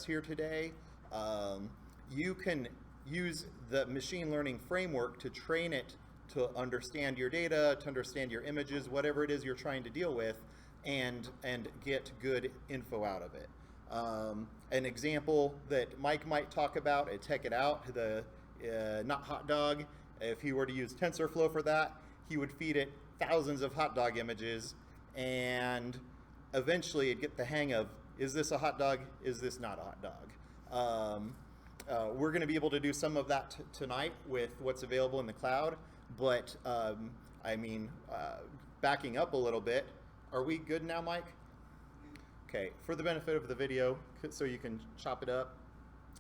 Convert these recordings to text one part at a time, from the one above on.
here today, you can use the machine learning framework to train it to understand your data, to understand your images, whatever it is you're trying to deal with, and get good info out of it. An example that Mike might talk about at Tech It Out, the not hot dog, if he were to use TensorFlow for that, he would feed it thousands of hot dog images, and eventually it'd get the hang of, is this a hot dog? Is this not a hot dog? We're going to be able to do some of that tonight with what's available in the cloud, but backing up a little bit, are we good now, Mike? Okay, for the benefit of the video, so you can chop it up,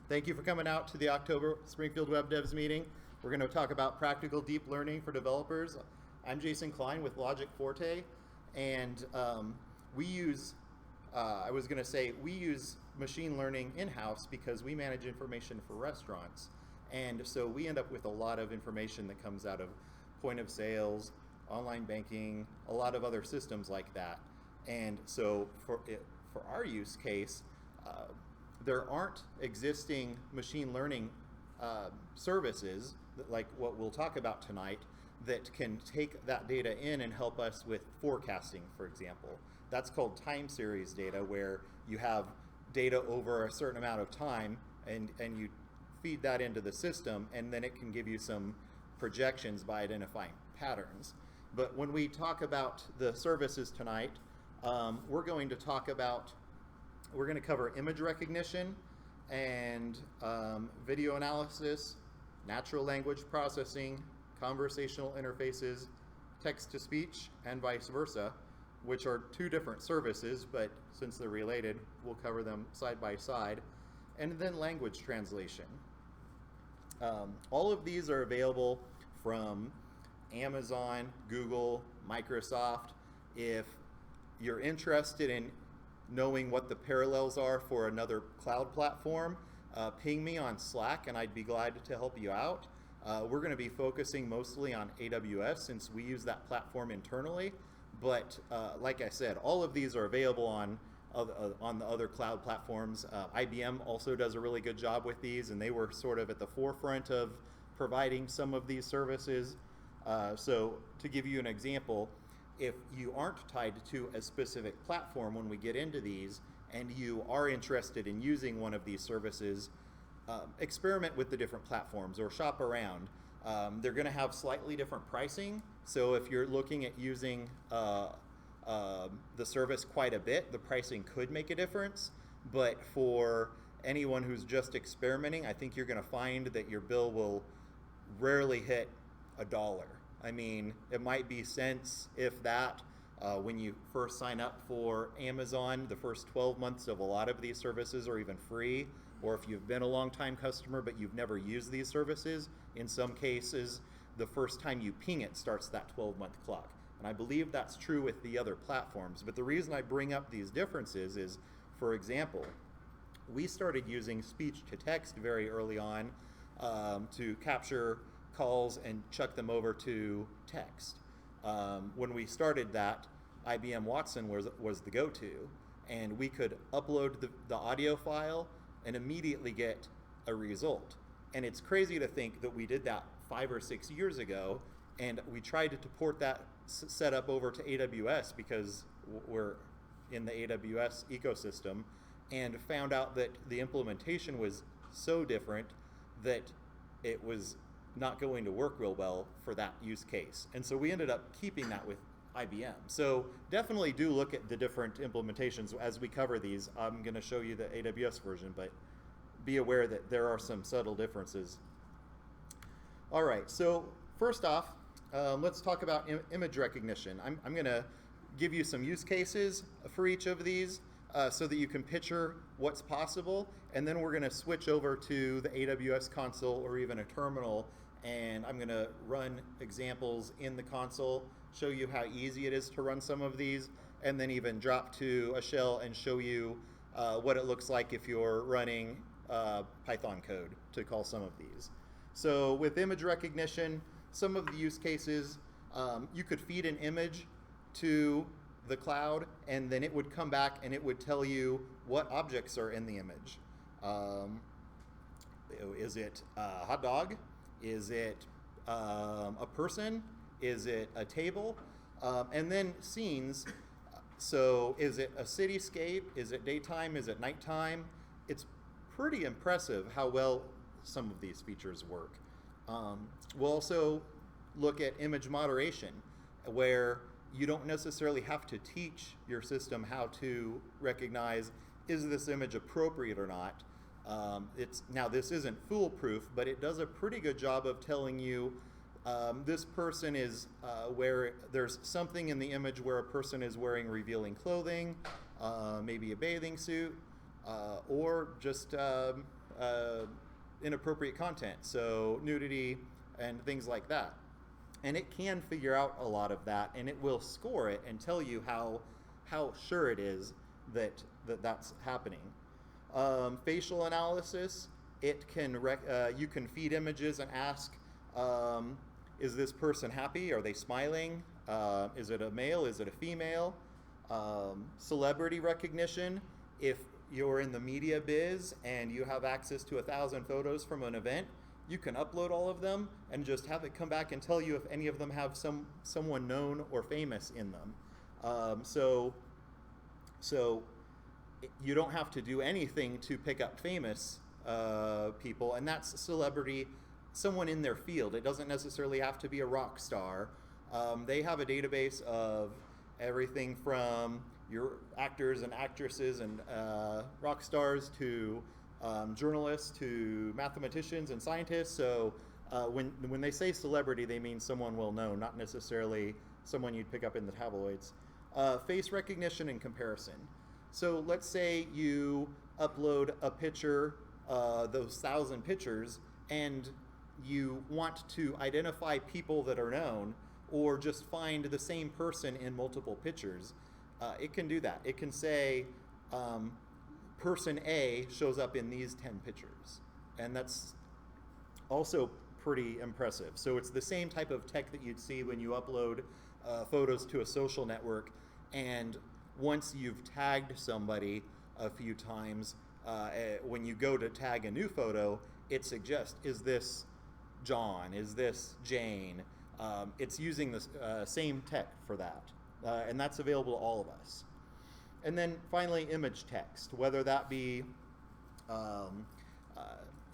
thank you for coming out to the October Springfield Web Devs meeting. We're going to talk about practical deep learning for developers. I'm Jason-Klein with Logic Forte, and we use machine learning in-house because we manage information for restaurants. And so we end up with a lot of information that comes out of point of sales, online banking, a lot of other systems like that. And so for our use case, there aren't existing machine learning services like what we'll talk about tonight that can take that data in and help us with forecasting, for example. That's called time series data, where you have data over a certain amount of time and you feed that into the system, and then it can give you some projections by identifying patterns. But when we talk about the services tonight, we're going to cover image recognition and video analysis, natural language processing, conversational interfaces, text-to-speech, and vice versa, which are two different services, but since they're related, we'll cover them side by side. And then language translation. All of these are available from Amazon, Google, Microsoft. If you're interested in knowing what the parallels are for another cloud platform, ping me on Slack and I'd be glad to help you out. We're going to be focusing mostly on AWS since we use that platform internally, but like I said, all of these are available on the other cloud platforms. IBM also does a really good job with these, and they were sort of at the forefront of providing some of these services. So to give you an example, if you aren't tied to a specific platform when we get into these, and you are interested in using one of these services, experiment with the different platforms or shop around. They're going to have slightly different pricing, so if you're looking at using the service quite a bit, the pricing could make a difference. But for anyone who's just experimenting, I think you're going to find that your bill will rarely hit $1. I mean, it might be cents, if that. When you first sign up for Amazon, the first 12 months of a lot of these services are even free. Or if you've been a long-time customer but you've never used these services, in some cases, the first time you ping it starts that 12-month clock. And I believe that's true with the other platforms. But the reason I bring up these differences is, for example, we started using speech-to-text very early on to capture calls and chuck them over to text. When we started that, IBM Watson was the go-to, and we could upload the audio file and immediately get a result. And it's crazy to think that we did that 5 or 6 years ago, and we tried to port that setup over to AWS because we're in the AWS ecosystem, and found out that the implementation was so different that it was not going to work real well for that use case. And so we ended up keeping that with IBM. So definitely do look at the different implementations as we cover these. I'm going to show you the AWS version, but be aware that there are some subtle differences. All right, so first off, let's talk about image recognition. I'm going to give you some use cases for each of these so that you can picture what's possible, and then we're going to switch over to the AWS console or even a terminal, and I'm going to run examples in the console, show you how easy it is to run some of these, and then even drop to a shell and show you what it looks like if you're running Python code to call some of these. So with image recognition, some of the use cases, you could feed an image to the cloud, and then it would come back and it would tell you what objects are in the image. Is it a hot dog? Is it a person? Is it a table? And then scenes. So is it a cityscape? Is it daytime? Is it nighttime? It's pretty impressive how well some of these features work. We'll also look at image moderation, where you don't necessarily have to teach your system how to recognize, is this image appropriate or not? Now, this isn't foolproof, but it does a pretty good job of telling you this person is where there's something in the image where a person is wearing revealing clothing, maybe a bathing suit, or just inappropriate content, so nudity and things like that. And it can figure out a lot of that, and it will score it and tell you how sure it is that's happening. Facial analysis, it can you can feed images and ask, is this person happy? Are they smiling? Is it a male? Is it a female? Celebrity recognition, if you're in the media biz and you have access to 1,000 photos from an event, you can upload all of them and just have it come back and tell you if any of them have someone known or famous in them. So you don't have to do anything to pick up famous people, and that's celebrity, someone in their field. It doesn't necessarily have to be a rock star. They have a database of everything from your actors and actresses and rock stars to journalists to mathematicians and scientists. So when they say celebrity, they mean someone well known, not necessarily someone you'd pick up in the tabloids. Face recognition and comparison. So let's say you upload a picture, those 1,000 pictures, and you want to identify people that are known or just find the same person in multiple pictures. It can do that. It can say, person A shows up in these 10 pictures. And that's also pretty impressive. So it's the same type of tech that you'd see when you upload photos to a social network, and once you've tagged somebody a few times, when you go to tag a new photo, it suggests, is this John? Is this Jane? It's using the same tech for that. And that's available to all of us. And then finally, image text, whether that be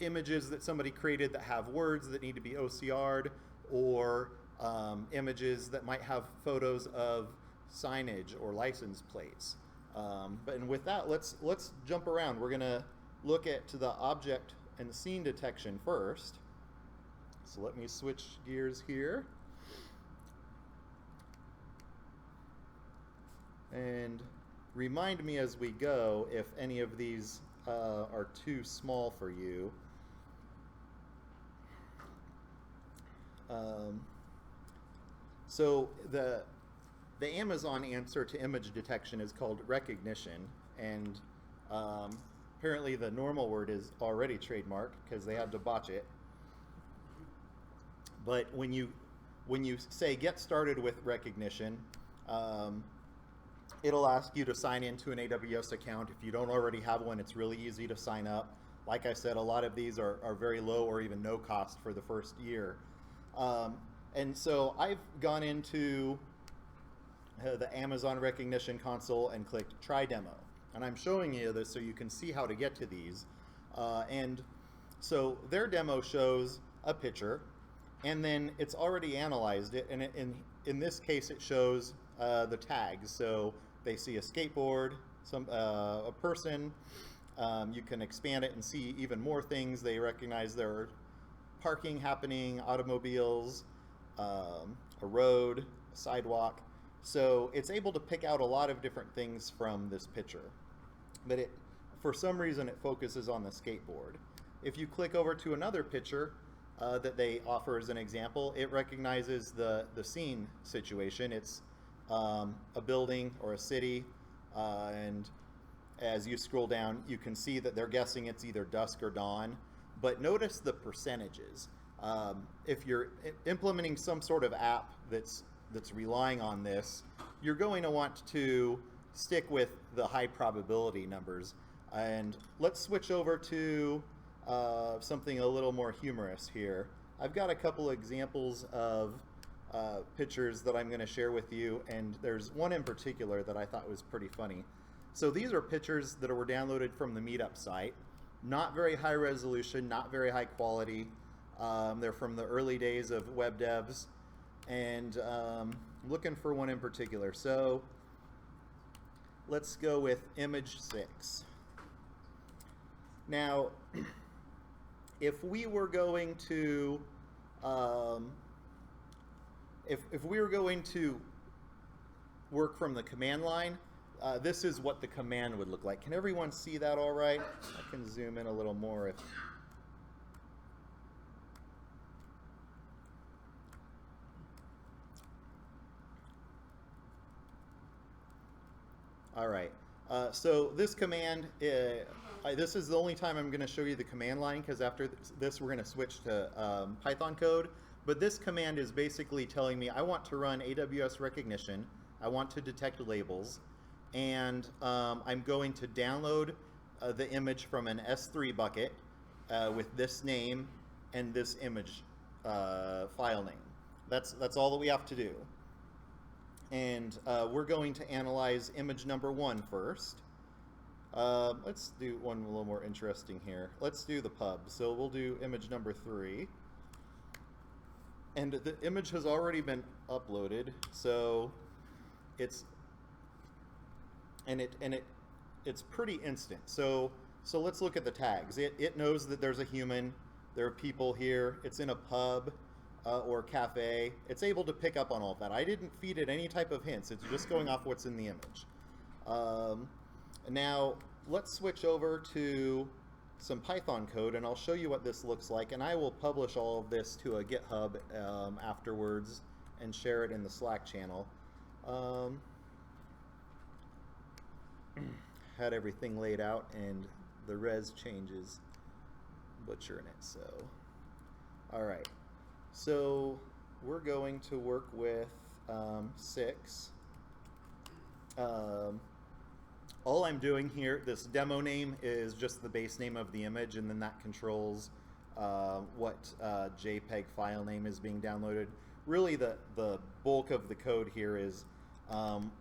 images that somebody created that have words that need to be OCR'd, or images that might have photos of signage or license plates. And with that, let's jump around. We're going to look at the object and scene detection first. So let me switch gears here. And remind me as we go if any of these are too small for you. So the Amazon answer to image detection is called recognition, and apparently the normal word is already trademarked because they had to botch it. But when you say get started with recognition, it'll ask you to sign into an AWS account. If you don't already have one, it's really easy to sign up. Like I said, a lot of these are very low or even no cost for the first year. And so I've gone into the Amazon Recognition Console and clicked Try Demo. And I'm showing you this so you can see how to get to these. And so their demo shows a picture, and then it's already analyzed it. And in this case, it shows the tags. So they see a skateboard, a person. You can expand it and see even more things. They recognize there are parking happening, automobiles, a road, a sidewalk. So it's able to pick out a lot of different things from this picture. But for some reason, it focuses on the skateboard. If you click over to another picture that they offer as an example, it recognizes the scene situation. It's a building or a city, and as you scroll down, you can see that they're guessing it's either dusk or dawn. But notice the percentages. If you're implementing some sort of app that's relying on this, you're going to want to stick with the high probability numbers. And let's switch over to something a little more humorous here. I've got a couple examples of pictures that I'm going to share with you, and there's one in particular that I thought was pretty funny. So these are pictures that were downloaded from the Meetup site. Not very high resolution, not very high quality. They're from the early days of web devs, and looking for one in particular. So let's go with image 6. Now, if we were going to if we were going to work from the command line, this is what the command would look like. Can everyone see that all right? I can zoom in a little more if... All right. So this command, this is the only time I'm going to show you the command line, because after this we're going to switch to Python code. But this command is basically telling me I want to run AWS recognition, I want to detect labels, and I'm going to download the image from an S3 bucket with this name and this image file name. That's all that we have to do. And we're going to analyze image number 1 first. Let's do one a little more interesting here. Let's do the pub. So we'll do image number 3. And the image has already been uploaded, so it's pretty instant. So let's look at the tags. It knows that there's a human, there are people here, it's in a pub or cafe. It's able to pick up on all of that. I didn't feed it any type of hints. It's just going off what's in the image. Now let's switch over to some Python code, and I'll show you what this looks like, and I will publish all of this to a GitHub afterwards and share it in the Slack channel. Had everything laid out, and the res changes, butchering it. So all right, so we're going to work with 6. All I'm doing here, this demo name is just the base name of the image, and then that controls what JPEG file name is being downloaded. Really the bulk of the code here is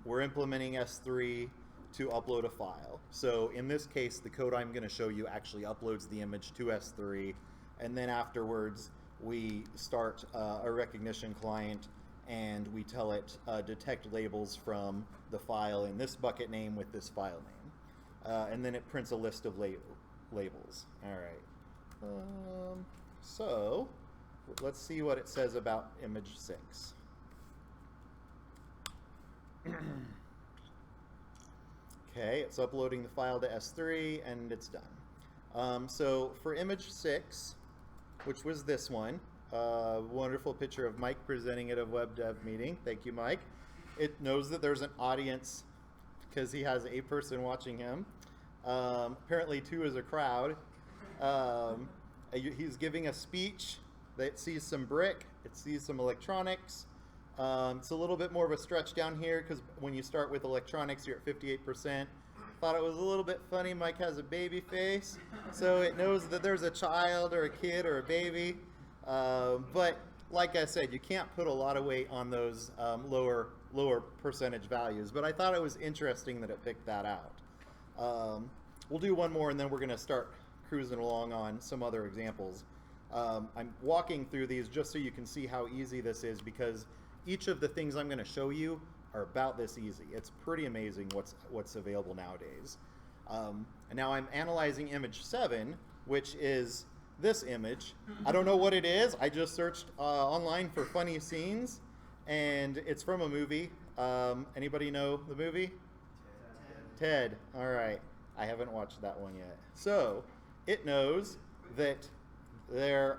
we're implementing S3 to upload a file. So in this case, the code I'm going to show you actually uploads the image to S3, and then afterwards we start a recognition client, and we tell it detect labels from the file in this bucket name with this file name. And then it prints a list of labels. All right. So let's see what it says about image 6. Okay, it's uploading the file to S3, and it's done. So for image 6, which was this one, wonderful picture of Mike presenting at a web dev meeting. Thank you, Mike. It knows that there's an audience because he has a person watching him. Apparently 2 is a crowd. He's giving a speech. It sees some brick. It sees some electronics. It's a little bit more of a stretch down here because when you start with electronics, you're at 58%. Thought it was a little bit funny. Mike has a baby face, so it knows that there's a child or a kid or a baby. But like I said, you can't put a lot of weight on those lower percentage values. But I thought it was interesting that it picked that out. We'll do one more, and then we're going to start cruising along on some other examples. I'm walking through these just so you can see how easy this is, because each of the things I'm going to show you are about this easy. It's pretty amazing what's available nowadays. And now I'm analyzing image 7, which is this image. I don't know what it is. I just searched online for funny scenes, and it's from a movie. Anybody know the movie? Ted. All right. I haven't watched that one yet. So it knows that there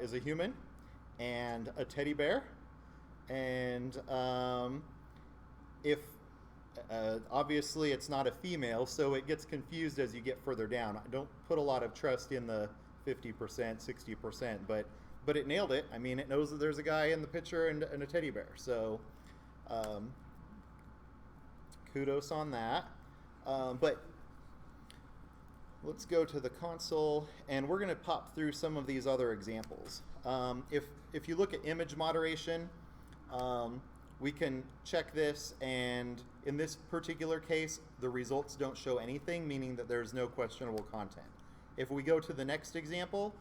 is a human and a teddy bear, and if obviously it's not a female, so it gets confused as you get further down. I don't put a lot of trust in the 50%, 60%, but it nailed it. I mean, it knows that there's a guy in the picture and a teddy bear, so kudos on that. But let's go to the console, and we're going to pop through some of these other examples. If you look at image moderation, we can check this, and in this particular case, the results don't show anything, meaning that there's no questionable content. If we go to the next example,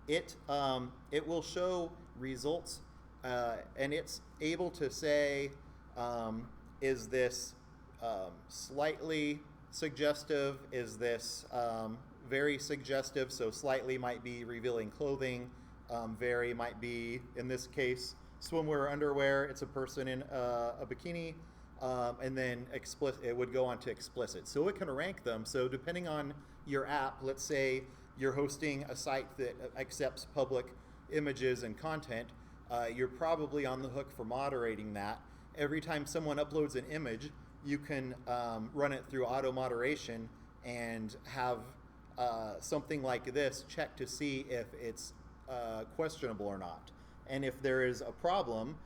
it will show results, and it's able to say, is this slightly suggestive? Is this very suggestive? So slightly might be revealing clothing. Very might be, in this case, swimwear or underwear. It's a person in a bikini. And then explicit, it would go on to explicit. So it can rank them. So depending on your app, let's say you're hosting a site that accepts public images and content, you're probably on the hook for moderating that. Every time someone uploads an image, you can run it through auto moderation and have something like this check to see if it's questionable or not. And if there is a problem,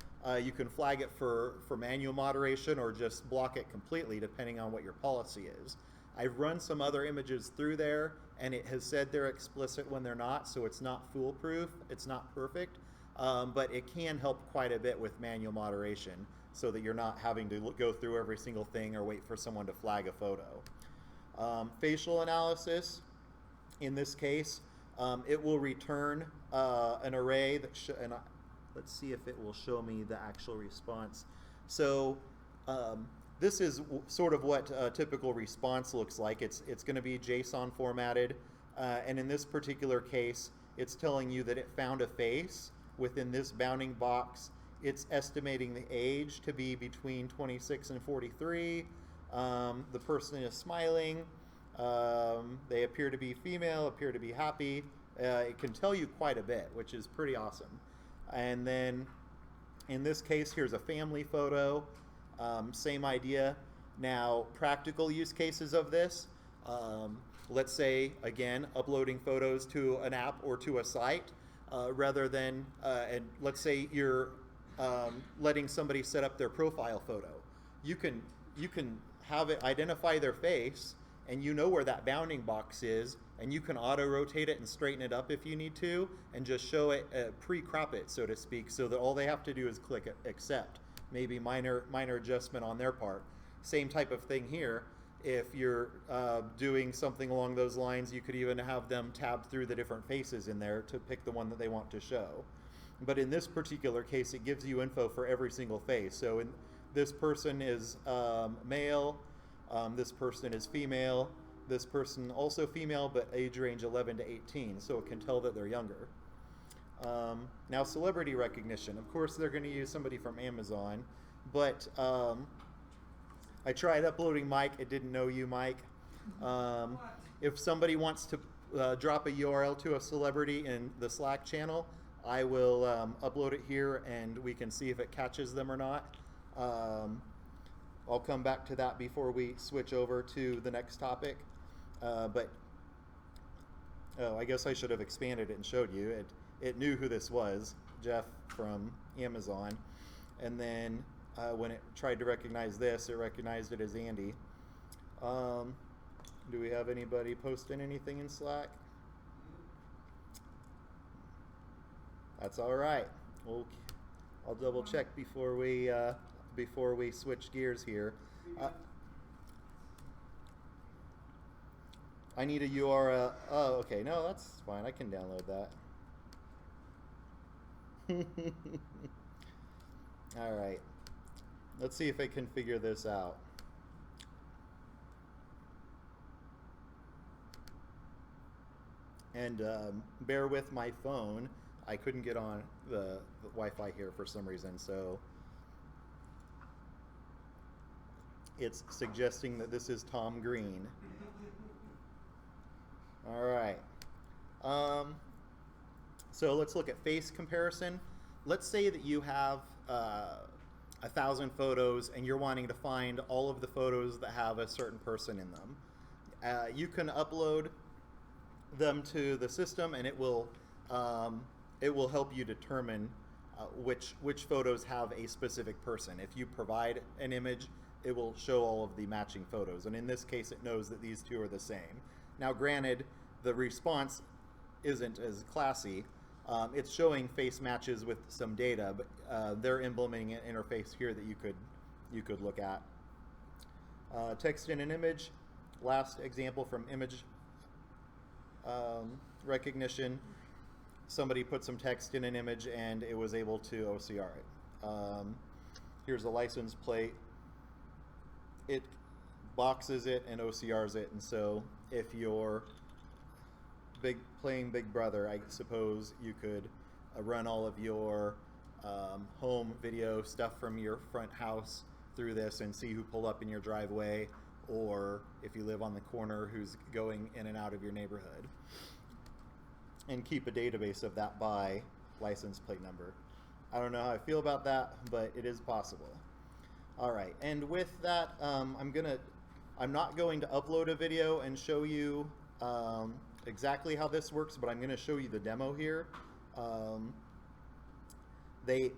you can flag it for manual moderation or just block it completely, depending on what your policy is. I've run some other images through there, and it has said they're explicit when they're not, so it's not foolproof. It's not perfect, but it can help quite a bit with manual moderation, so that you're not having to go through every single thing or wait for someone to flag a photo. Facial analysis, in this case, it will return an array that let's see if it will show me the actual response. So this is sort of what a typical response looks like. It's going to be JSON formatted, and in this particular case, it's telling you that it found a face within this bounding box. It's estimating the age to be between 26 and 43. The person is smiling. They appear to be female, appear to be happy. It can tell you quite a bit, which is pretty awesome. And then in this case, here's a family photo. Same idea. Now, practical use cases of this. Let's say, again, uploading photos to an app or to a site, rather than, and let's say you're letting somebody set up their profile photo. You can have it identify their face, and you know where that bounding box is, and you can auto-rotate it and straighten it up if you need to, and just show it, pre-crop it, so to speak, so that all they have to do is click accept. Maybe minor adjustment on their part. Same type of thing here. If you're doing something along those lines, you could even have them tab through the different faces in there to pick the one that they want to show. But in this particular case, it gives you info for every single face. So this person is male, this person is female, this person also female, but age range 11 to 18, so it can tell that they're younger. Now, celebrity recognition. Of course, they're going to use somebody from Amazon, but I tried uploading Mike. It didn't know you, Mike. If somebody wants to drop a URL to a celebrity in the Slack channel, I will upload it here, and we can see if it catches them or not. I'll come back to that before we switch over to the next topic. But I guess I should have expanded it and showed you. It knew who this was, Jeff from Amazon. And then when it tried to recognize this, it recognized it as Andy. Do we have anybody posting anything in Slack? That's all right. I'll double check before we switch gears here. I need a URL. Oh, okay. No, that's fine. I can download that. All right. Let's see if I can figure this out. And bear with my phone. I couldn't get on the Wi-Fi here for some reason, so it's suggesting that this is Tom Green. All right. So let's look at face comparison. Let's say that you have 1,000 photos and you're wanting to find all of the photos that have a certain person in them. You can upload them to the system, and it will help you determine which photos have a specific person. If you provide an image, it will show all of the matching photos. And in this case, it knows that these two are the same. Now granted, the response isn't as classy. It's showing face matches with some data, but they're implementing an interface here that you could look at. Text in an image. Last example from image recognition. Somebody put some text in an image and it was able to OCR it. Here's a license plate. It boxes it and OCRs it, and so if you're playing Big Brother, I suppose you could run all of your home video stuff from your front house through this and see who pulled up in your driveway, or if you live on the corner, who's going in and out of your neighborhood, and keep a database of that by license plate number. I don't know how I feel about that, but it is possible. All right, and with that, I'm not going to upload a video and show you exactly how this works, but I'm going to show you the demo here. They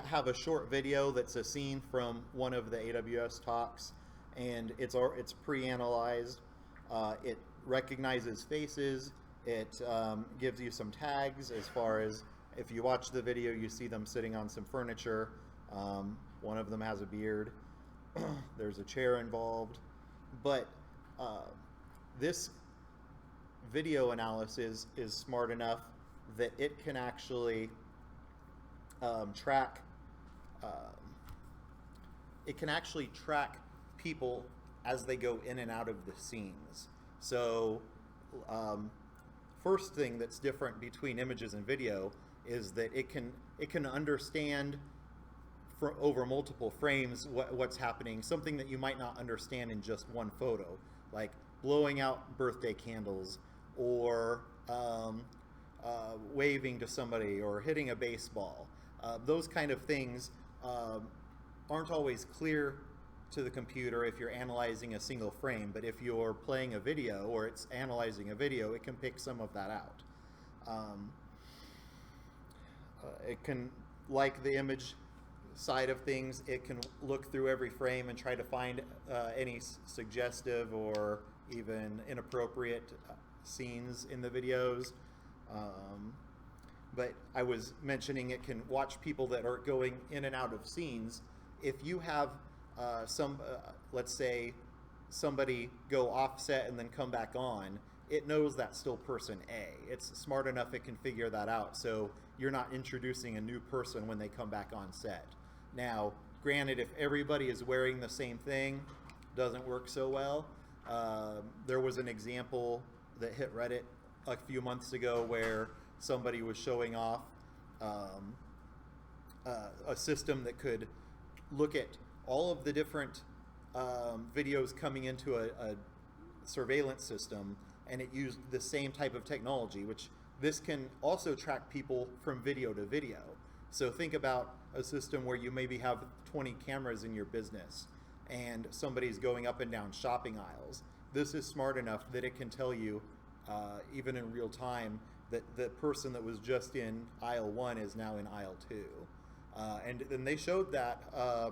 have a short video that's a scene from one of the AWS talks, and it's pre-analyzed. It recognizes faces. It gives you some tags as far as if you watch the video, you see them sitting on some furniture. One of them has a beard. There's a chair involved. But this video analysis is smart enough that it can actually track people as they go in and out of the scenes. So first thing that's different between images and video is that it can understand for over multiple frames what's happening, something that you might not understand in just one photo, like blowing out birthday candles, or waving to somebody, or hitting a baseball. Those kind of things aren't always clear to the computer if you're analyzing a single frame, but if you're playing a video or it's analyzing a video, it can pick some of that out. It can, like the image side of things, it can look through every frame and try to find any suggestive or even inappropriate scenes in the videos. But I was mentioning it can watch people that are going in and out of scenes. If you have let's say somebody go offset and then come back on, it knows that's still person A. It's smart enough it can figure that out, so you're not introducing a new person when they come back on set. Now, granted, if everybody is wearing the same thing, doesn't work so well. There was an example that hit Reddit a few months ago where somebody was showing off a system that could look at all of the different videos coming into a surveillance system, and it used the same type of technology, which this can also track people from video to video. So think about a system where you maybe have 20 cameras in your business and somebody's going up and down shopping aisles. This is smart enough that it can tell you, even in real time, that the person that was just in aisle 1 is now in aisle 2. And then they showed that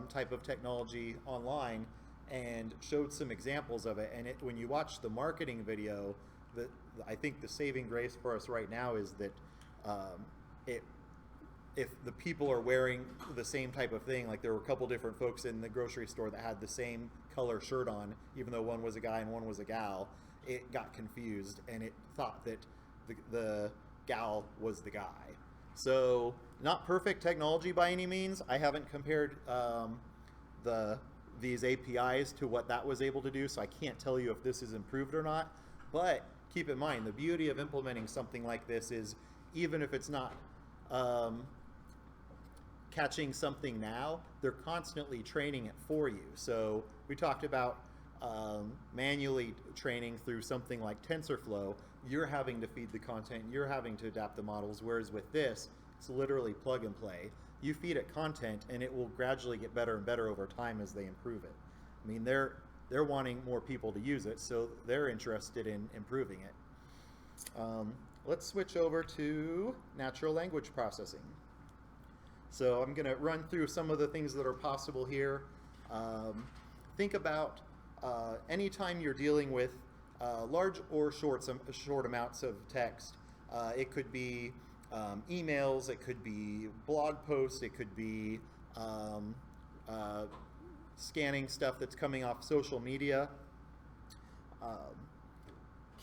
type of technology online and showed some examples of it. And when you watch the marketing video, I think the saving grace for us right now is that if the people are wearing the same type of thing, like there were a couple different folks in the grocery store that had the same color shirt on, even though one was a guy and one was a gal, it got confused and it thought that the gal was the guy. So not perfect technology by any means. I haven't compared these APIs to what that was able to do, so I can't tell you if this is improved or not. But keep in mind, the beauty of implementing something like this is, even if it's not catching something now, they're constantly training it for you. So we talked about manually training through something like TensorFlow. You're having to feed the content, you're having to adapt the models, whereas with this, it's literally plug and play. You feed it content and it will gradually get better and better over time as they improve it. I mean, they're wanting more people to use it, so they're interested in improving it. Let's switch over to natural language processing. So I'm going to run through some of the things that are possible here. Think about anytime you're dealing with large or short amounts of text. It could be emails, it could be blog posts, it could be scanning stuff that's coming off social media.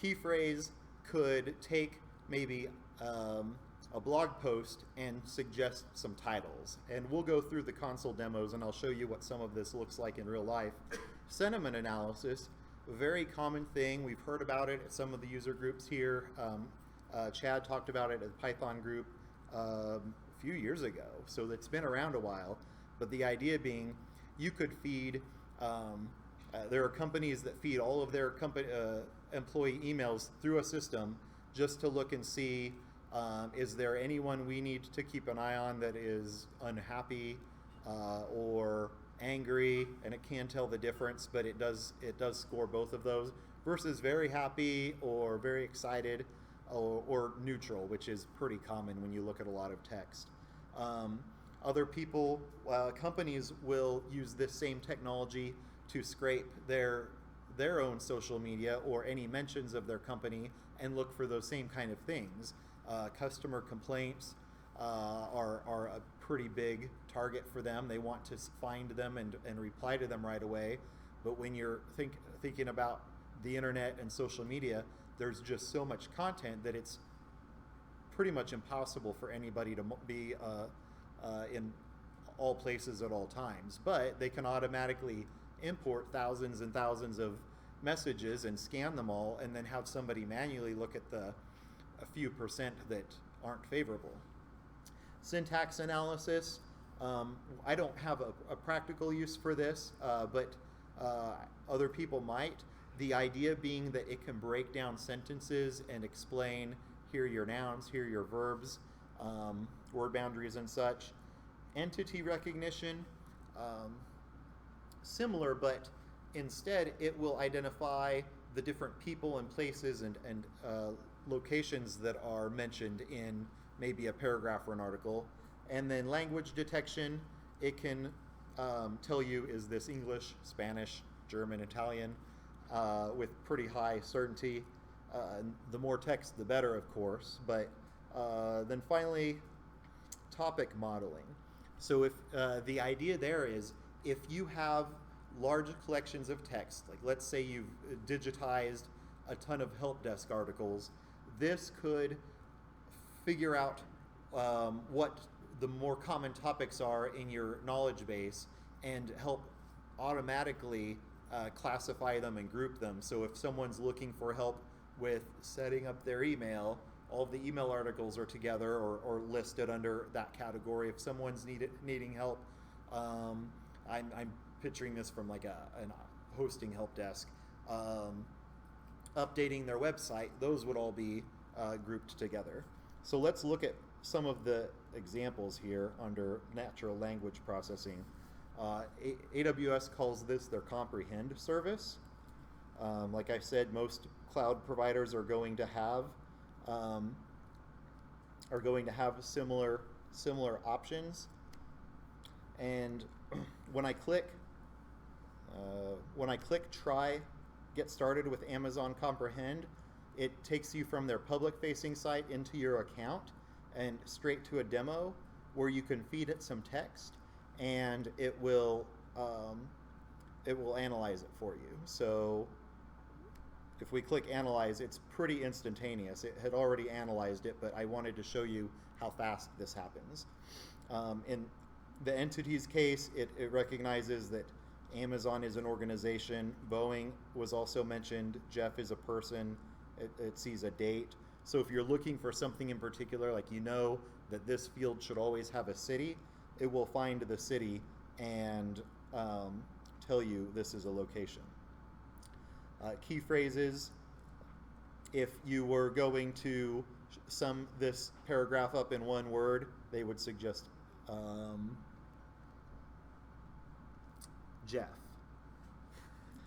Key phrase could take maybe a blog post and suggest some titles. And we'll go through the console demos and I'll show you what some of this looks like in real life. Sentiment analysis, a very common thing. We've heard about it at some of the user groups here. Chad talked about it at the Python group a few years ago, so it's been around a while. But the idea being, you could feed, there are companies that feed all of their employee emails through a system just to look and see, is there anyone we need to keep an eye on that is unhappy or angry, and it can tell the difference, but it does score both of those, versus very happy or very excited or neutral, which is pretty common when you look at a lot of text. Other people, companies will use this same technology to scrape their own social media or any mentions of their company and look for those same kind of things. Customer complaints are a pretty big target for them. They want to find them and reply to them right away. But when you're thinking about the internet and social media, there's just so much content that it's pretty much impossible for anybody to be in all places at all times. But they can automatically import thousands and thousands of messages and scan them all, and then have somebody manually look at a few percent that aren't favorable. Syntax analysis, I don't have a practical use for this, but other people might. The idea being that it can break down sentences and explain, here are your nouns, here are your verbs, word boundaries and such. Entity recognition, similar, but instead it will identify the different people and places and locations that are mentioned in maybe a paragraph or an article. And then language detection, it can tell you, is this English, Spanish, German, Italian, with pretty high certainty. The more text, the better, of course. But then finally, topic modeling. So if the idea there is, if you have large collections of text, like let's say you've digitized a ton of help desk articles, this could figure out what the more common topics are in your knowledge base and help automatically classify them and group them. So if someone's looking for help with setting up their email, all of the email articles are together or listed under that category. If someone's needing help, I'm picturing this from like a hosting help desk, updating their website, those would all be grouped together. So let's look at some of the examples here under natural language processing. AWS calls this their comprehend service. Like I said, most cloud providers are going to have similar options. And when I click try get started with Amazon Comprehend, it takes you from their public facing site into your account and straight to a demo where you can feed it some text and it will analyze it for you. So if we click analyze, it's pretty instantaneous. It had already analyzed it, but I wanted to show you how fast this happens. In the entities case, it recognizes that Amazon is an organization. Boeing was also mentioned. Jeff is a person. It sees a date. So if you're looking for something in particular, like you know that this field should always have a city, it will find the city and tell you this is a location. Key phrases, if you were going to sum this paragraph up in one word, they would suggest Jeff.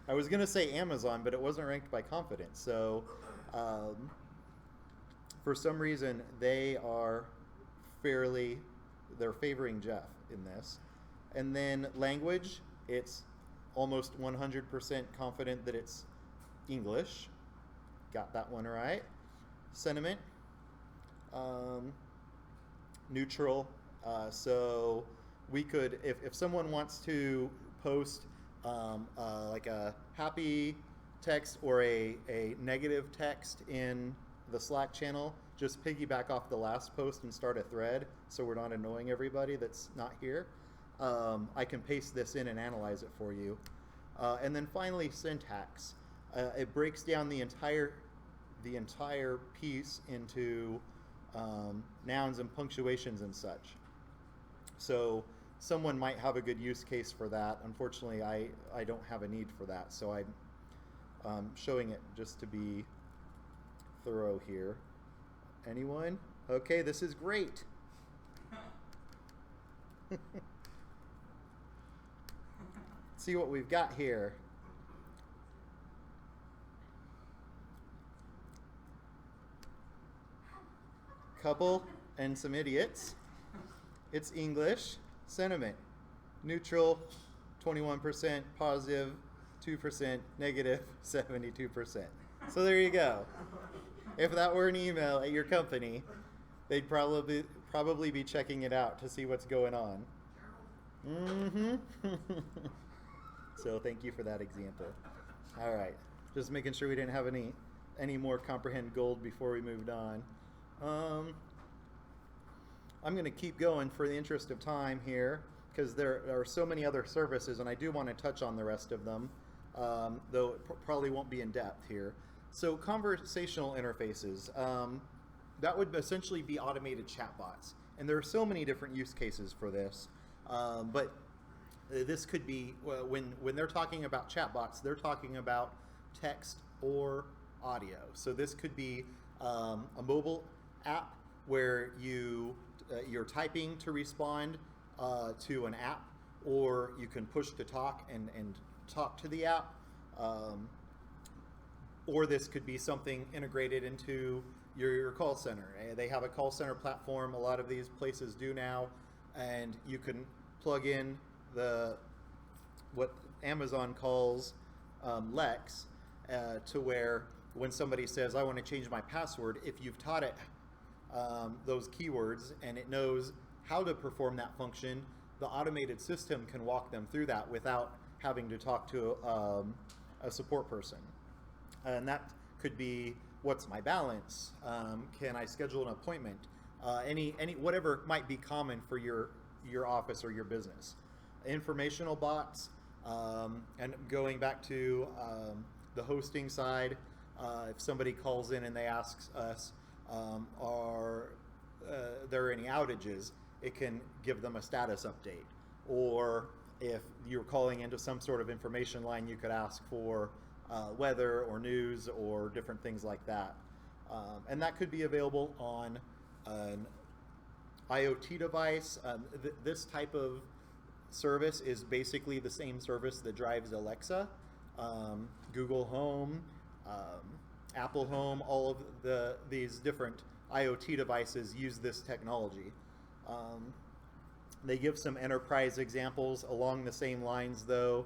I was going to say Amazon, but it wasn't ranked by confidence. So for some reason, they're favoring Jeff in this. And then language, it's almost 100% confident that it's English. got that one right. Sentiment, neutral. So we could, if someone wants to post like a happy text or a negative text in the Slack channel, just piggyback off the last post and start a thread so we're not annoying everybody that's not here. I can paste this in and analyze it for you. And then finally, syntax. It breaks down the entire piece into nouns and punctuations and such. So someone might have a good use case for that. Unfortunately, I don't have a need for that, so I'm showing it just to be thorough here. Anyone? Okay, this is great. See what we've got here. Couple and some idiots. It's English. Sentiment. Neutral, 21%, positive, 2%, negative, 72%. So there you go. If that were an email at your company, they'd probably be checking it out to see what's going on. Mm-hmm. So thank you for that example. All right, just making sure we didn't have any more comprehend gold before we moved on. I'm going to keep going for the interest of time here because there are so many other services, and I do want to touch on the rest of them, though it probably won't be in depth here. So conversational interfaces, that would essentially be automated chatbots. And there are so many different use cases for this, but this could be, when they're talking about chatbots, they're talking about text or audio. So this could be a mobile app where you're typing to respond to an app, or you can push to talk and talk to the app. Or this could be something integrated into your call center. They have a call center platform, a lot of these places do now, and you can plug in what Amazon calls Lex to where when somebody says, I want to change my password, if you've taught it those keywords and it knows how to perform that function, the automated system can walk them through that without having to talk to a support person. And that could be, what's my balance? Can I schedule an appointment? Whatever might be common for your office or your business. Informational bots, and going back to the hosting side, if somebody calls in and they ask us, are there any outages, it can give them a status update. Or if you're calling into some sort of information line, you could ask for weather or news or different things like that. And that could be available on an IoT device. This type of service is basically the same service that drives Alexa, Google Home, Apple Home, all of these different IoT devices use this technology. They give some enterprise examples along the same lines though,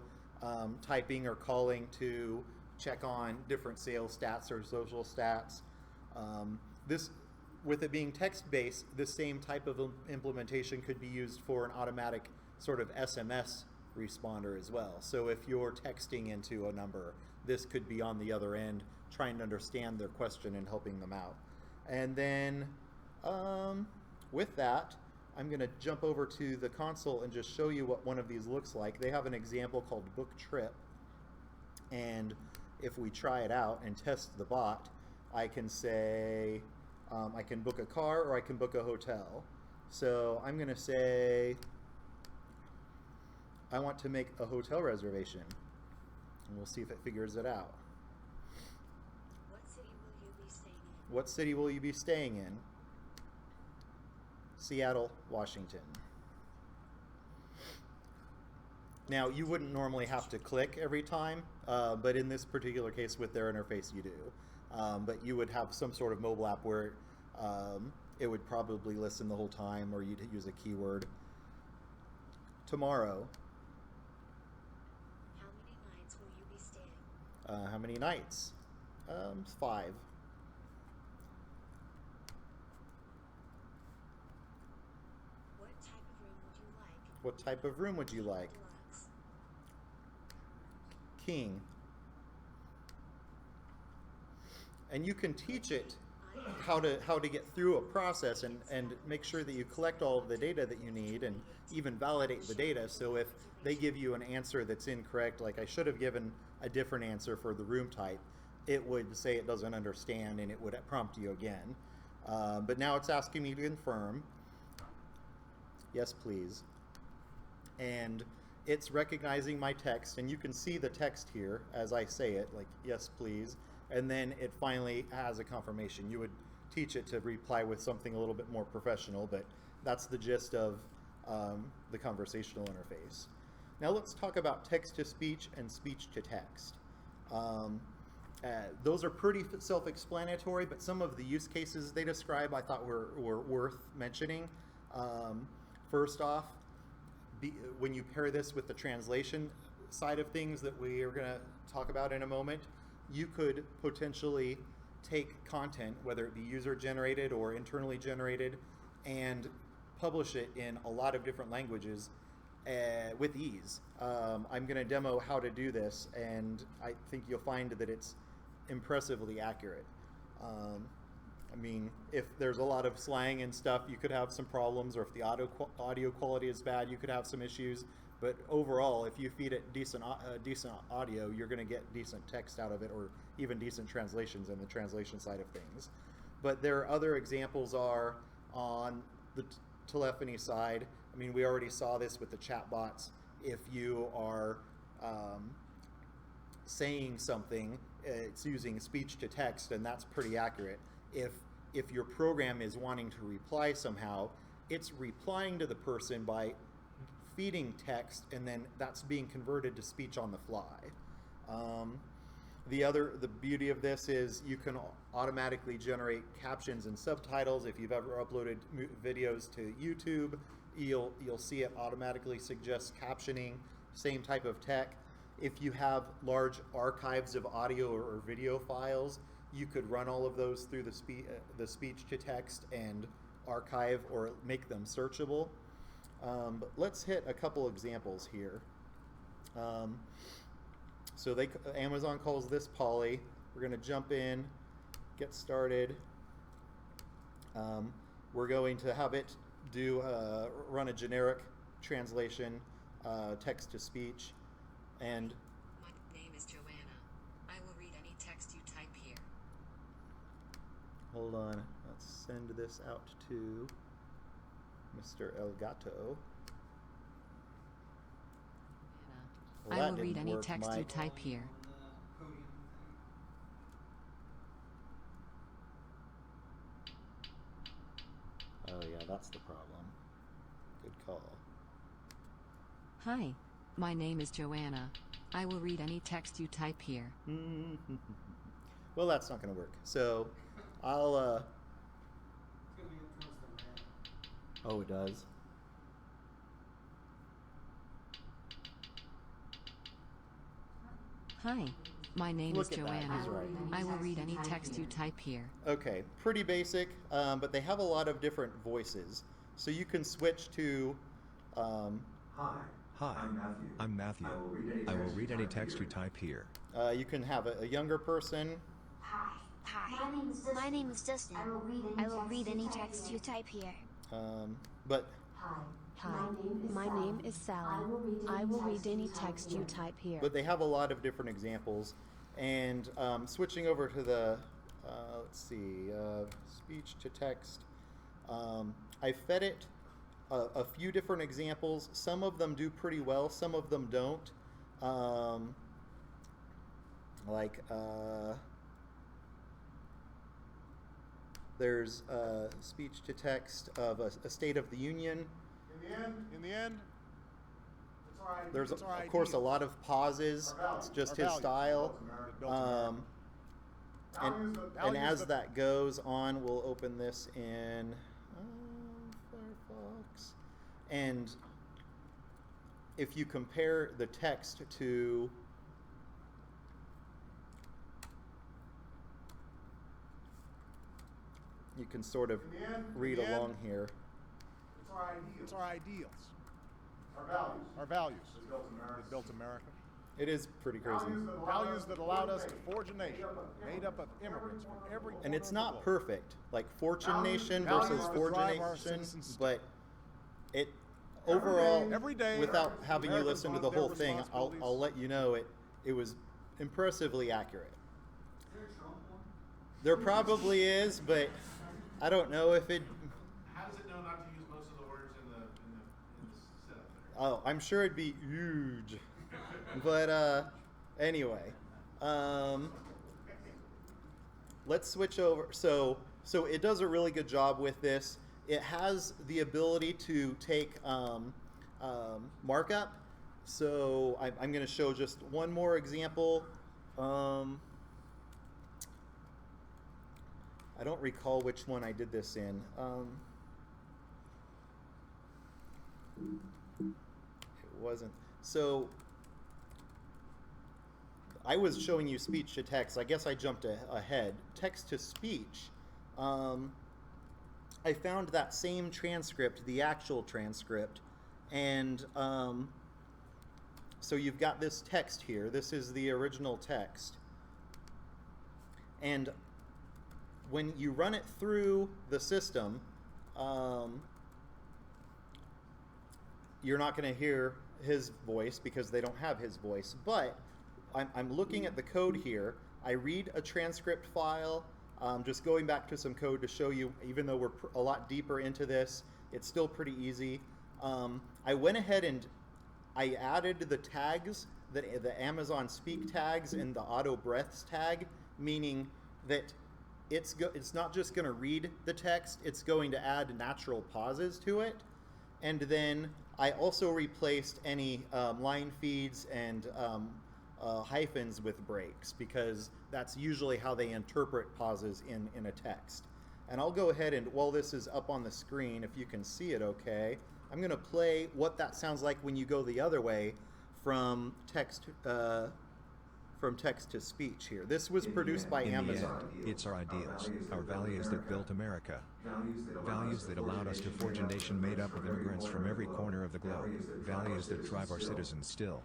typing or calling to check on different sales stats or social stats. With it being text-based, this same type of implementation could be used for an automatic sort of SMS responder as well. So if you're texting into a number, this could be on the other end trying to understand their question and helping them out. And then with that, I'm going to jump over to the console and just show you what one of these looks like. They have an example called Book Trip, and if we try it out and test the bot, I can say I can book a car or I can book a hotel. So I'm going to say I want to make a hotel reservation, and we'll see if it figures it out. What city will you be staying in? What city will you be staying in? Seattle, Washington. Now, you wouldn't normally have to click every time, but in this particular case with their interface you do. But you would have some sort of mobile app where it would probably listen the whole time, or you'd use a keyword. Tomorrow. How many nights will you be staying? How many nights? 5. What type of room would you like? What type of room would you like? Deluxe. King. And you can teach it how to get through a process and make sure that you collect all of the data that you need and even validate the data. So if they give you an answer that's incorrect, like I should have given a different answer for the room type, it would say it doesn't understand and it would prompt you again. But now it's asking me to confirm. Yes, please. And it's recognizing my text, and you can see the text here as I say it, like yes, please. And then it finally has a confirmation. You would teach it to reply with something a little bit more professional, but that's the gist of the conversational interface. Now let's talk about text-to-speech and speech-to-text. Those are pretty self-explanatory, but some of the use cases they describe I thought were worth mentioning. First off, when you pair this with the translation side of things that we are going to talk about in a moment, you could potentially take content, whether it be user-generated or internally generated, and publish it in a lot of different languages with ease. I'm going to demo how to do this, and I think you'll find that it's impressively accurate. I mean, if there's a lot of slang and stuff, you could have some problems, or if the audio quality is bad, you could have some issues. But overall, if you feed it decent audio, you're going to get decent text out of it, or even decent translations in the translation side of things. But there are other examples are on the telephony side. I mean, we already saw this with the chatbots. If you are saying something, it's using speech to text, and that's pretty accurate. If your program is wanting to reply somehow, it's replying to the person by feeding text, and then that's being converted to speech on the fly. The beauty of this is you can automatically generate captions and subtitles. If you've ever uploaded videos to YouTube, you'll see it automatically suggest captioning, same type of tech. If you have large archives of audio or video files, you could run all of those through the speech to text and archive or make them searchable. But let's hit a couple examples here. So Amazon calls this Polly. We're going to jump in, get started. We're going to have it run a generic translation, text to speech, and My name is Joanna. I will read any text you type here. hold on. Let's send this out to Mr. Elgato. Well, I that will read didn't any work, text you Mike. type here. Oh yeah, that's the problem. Good call. Hi, my name is Joanna. I will read any text you type here. Well, that's not going to work. So I'll oh, it does. Hi, my name Look is at that, Joanna. he's right. I will read any text you type here. Okay, pretty basic, but they have a lot of different voices. So you can switch to Hi, I'm Matthew. I will read any text you type here. you can have a younger person. Hi. My name is Justin. I will read any text you type here. But Hi, my name is Sally. I will read any text you type here. they have a lot of different examples. And switching over to the, let's see, speech to text, I fed it a few different examples. Some of them do pretty well, some of them don't. There's speech to text of a State of the Union. In the end, it's all right. There's, It's all right, of course, a deal. lot of pauses. It's just his value. style. It built America. And Values as the- that goes on, we'll open this in Firefox. And if you compare the text to you can sort of In the end- read in the end, along here. It's our ideals. It's our ideals. Our values. Our values. That built America. It is pretty crazy. Values that allowed us to forge a nation made up of immigrants from every corner And it's of the not globe. perfect, like Fortune Nation Values versus that Fortune drive our Nation, citizens. but it overall, Every day, without having you Americans listen to want the their whole thing, I'll responsibilities. let you know it was impressively accurate. There probably is, but I don't know if it. How does it know not to use most of the words in the setup there? Oh, I'm sure it'd be huge. But anyway, let's switch over. So it does a really good job with this. It has the ability to take markup. So I'm going to show just one more example. I don't recall which one I did this in. It wasn't. So I was showing you speech to text. I guess I jumped ahead. Text to speech. I found that same transcript, the actual transcript, and so you've got this text here. This is the original text. And when you run it through the system, you're not going to hear his voice because they don't have his voice. But I'm looking at the code here. I read a transcript file. Just going back to some code to show you, even though we're a lot deeper into this, it's still pretty easy. I went ahead and I added the tags, the Amazon Speak tags and the Auto Breaths tag, meaning that it's not just going to read the text, it's going to add natural pauses to it. And then I also replaced any line feeds and hyphens with breaks, because that's usually how they interpret pauses in a text. And I'll go ahead and, while this is up on the screen, if you can see it okay, I'm going to play what that sounds like when you go the other way from text to speech here. This was produced by In Amazon. the end, it's our ideals, our values that built America. Values that allowed us to forge a nation made up of immigrants from every corner of the globe. Values that drive our citizens still.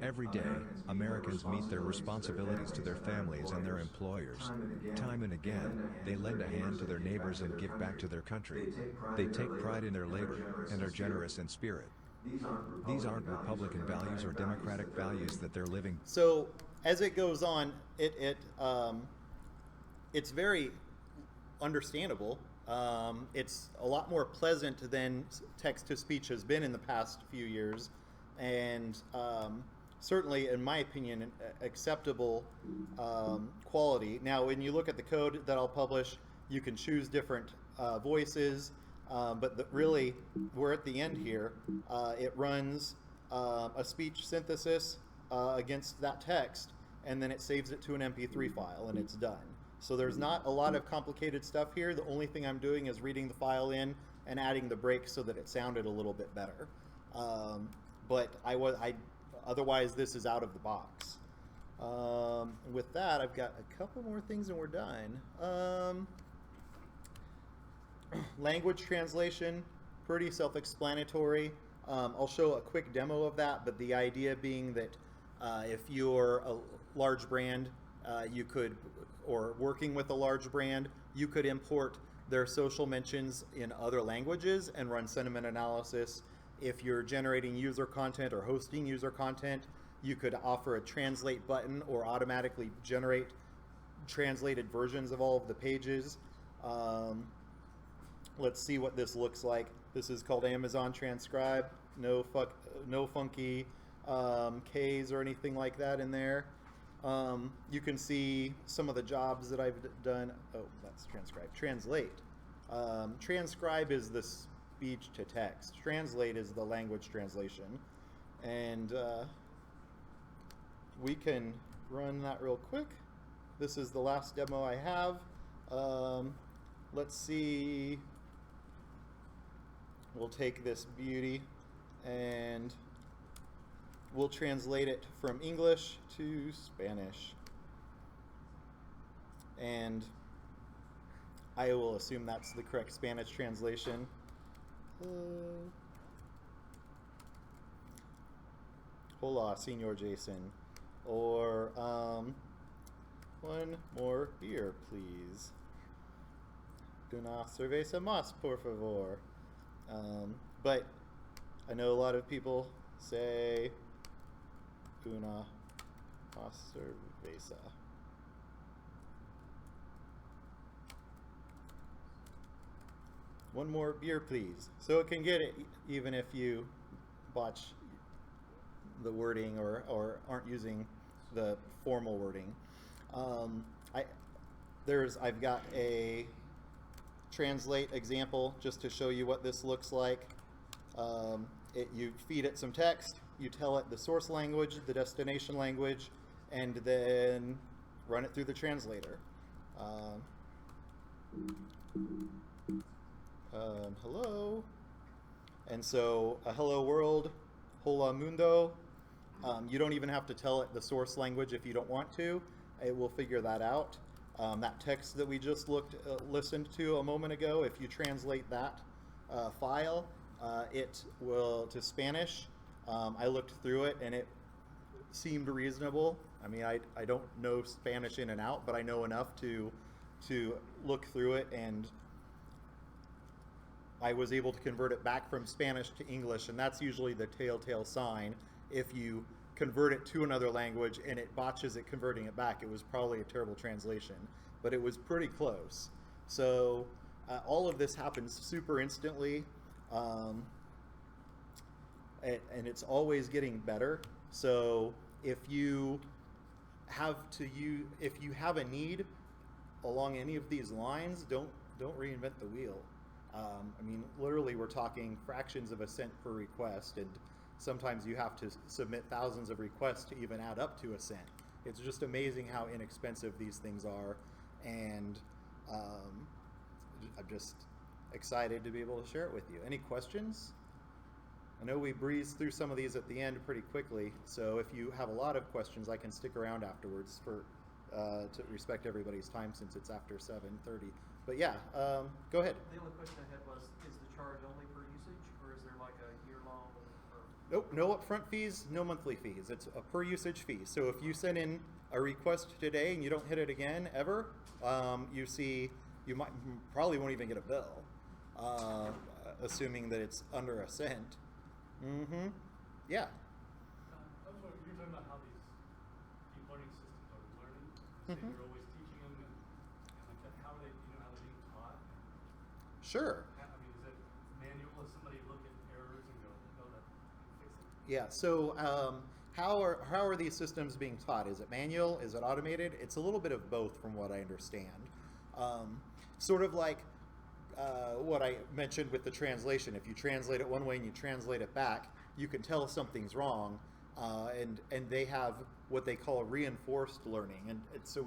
Every day, Americans meet their responsibilities to their families and their employers. Time and again, they lend a hand to their neighbors and give back to their country. They take pride in their labor and are generous in spirit. These aren't Republican values or Democratic values that they're living. So as it goes on, it's very understandable. It's a lot more pleasant than text-to-speech has been in the past few years, and certainly, in my opinion, an acceptable quality. Now, when you look at the code that I'll publish, you can choose different voices, but really, we're at the end here. It runs a speech synthesis against that text, and then it saves it to an MP3 file, and it's done. So there's not a lot of complicated stuff here. The only thing I'm doing is reading the file in and adding the breaks so that it sounded a little bit better. But otherwise, this is out of the box. With that, I've got a couple more things and we're done. Language translation, pretty self-explanatory. I'll show a quick demo of that, but the idea being that if you're a large brand, you could, or working with a large brand, you could import their social mentions in other languages and run sentiment analysis. If you're generating user content or hosting user content, you could offer a translate button or automatically generate translated versions of all of the pages. Let's see what this looks like. This is called Amazon Transcribe. No funky K's or anything like that in there. You can see some of the jobs that I've done. Oh, that's transcribe. Translate. Transcribe is the speech to text. Translate is the language translation. And we can run that real quick. This is the last demo I have. Let's see. We'll take this beauty and we'll translate it from English to Spanish. And I will assume that's the correct Spanish translation. Hola, Senor Jason. Or, one more beer, please. Una cerveza más, por favor. But I know a lot of people say una más cerveza. One more beer, please. So it can get it even if you botch the wording or aren't using the formal wording. I've got a translate example just to show you what this looks like. You feed it some text, you tell it the source language, the destination language, and then run it through the translator. Hello. And so a hello world, hola mundo. You don't even have to tell it the source language if you don't want to. It will figure that out. That text that we just listened to a moment ago, if you translate that file, it will to Spanish. I looked through it and it seemed reasonable. I mean, I don't know Spanish in and out, but I know enough to look through it, and I was able to convert it back from Spanish to English, and that's usually the telltale sign. If you convert it to another language and it botches it converting it back, it was probably a terrible translation, but it was pretty close. So all of this happens super instantly, and it's always getting better. So if you have a need along any of these lines, don't reinvent the wheel. I mean, literally, we're talking fractions of a cent per request, and sometimes you have to submit thousands of requests to even add up to a cent. It's just amazing how inexpensive these things are, and I'm just excited to be able to share it with you. Any questions? I know we breezed through some of these at the end pretty quickly, so if you have a lot of questions, I can stick around afterwards to respect everybody's time since it's after 7:30. But yeah, go ahead. The only question I had was, is the charge only per usage, or is there like a year-long? Nope, no upfront fees, no monthly fees. It's a per usage fee. So if you send in a request today and you don't hit it again ever, you probably won't even get a bill, assuming that it's under a cent. Mm-hmm. Yeah. Also, you're talking about how these deep learning systems are learning. Mm-hmm. You're always teaching them, and like that, how are they, how they're being taught? Sure. I mean, is it manual? Does somebody look at errors and go, no, that fix it? Yeah. So how are these systems being taught? Is it manual? Is it automated? It's a little bit of both, from what I understand. Sort of like what I mentioned with the translation. If you translate it one way and you translate it back, you can tell something's wrong, and they have what they call reinforced learning. And so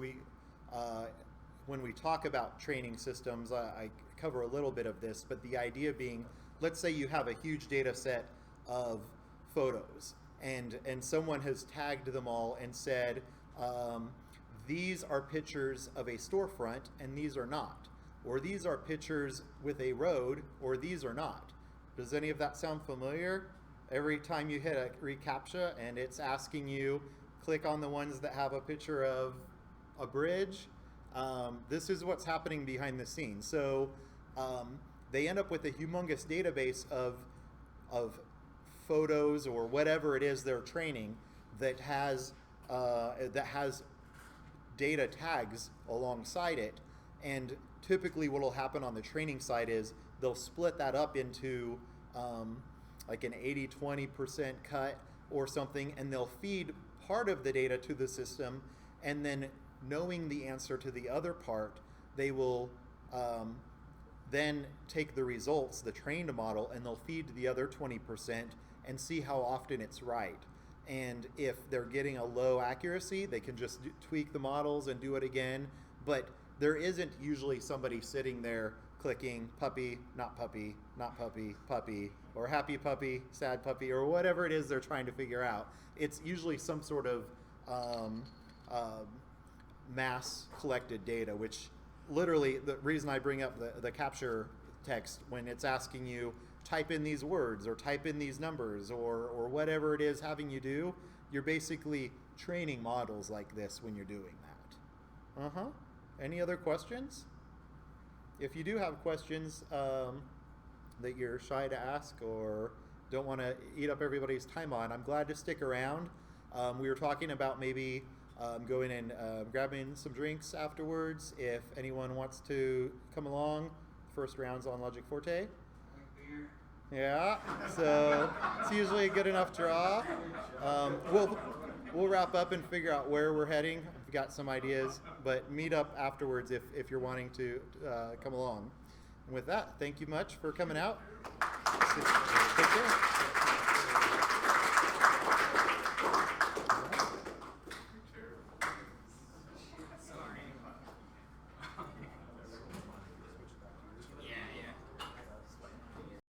when we talk about training systems, I cover a little bit of this, but the idea being, let's say you have a huge data set of photos, and someone has tagged them all and said, these are pictures of a storefront and these are not. Or these are pictures with a road, or these are not. Does any of that sound familiar? Every time you hit a reCAPTCHA and it's asking you, click on the ones that have a picture of a bridge, this is what's happening behind the scenes. So they end up with a humongous database of photos or whatever it is they're training that has data tags alongside it. And typically what will happen on the training side is they'll split that up into like an 80-20% cut or something, and they'll feed part of the data to the system, and then knowing the answer to the other part, they will then take the results, the trained model, and they'll feed the other 20% and see how often it's right. And if they're getting a low accuracy, they can just tweak the models and do it again. But there isn't usually somebody sitting there clicking puppy, not puppy, not puppy, puppy, or happy puppy, sad puppy, or whatever it is they're trying to figure out. It's usually some sort of mass collected data, which literally, the reason I bring up the capture text, when it's asking you type in these words or type in these numbers or whatever it is having you do, you're basically training models like this when you're doing that. Any other questions? If you do have questions that you're shy to ask or don't want to eat up everybody's time on, I'm glad to stick around. We were talking about maybe going and grabbing some drinks afterwards. If anyone wants to come along, first round's on Logic Forte. Yeah, so it's usually a good enough draw. We'll wrap up and figure out where we're heading. I've got some ideas, but meet up afterwards if you're wanting to come along. And with that, thank you much for coming out. Take care.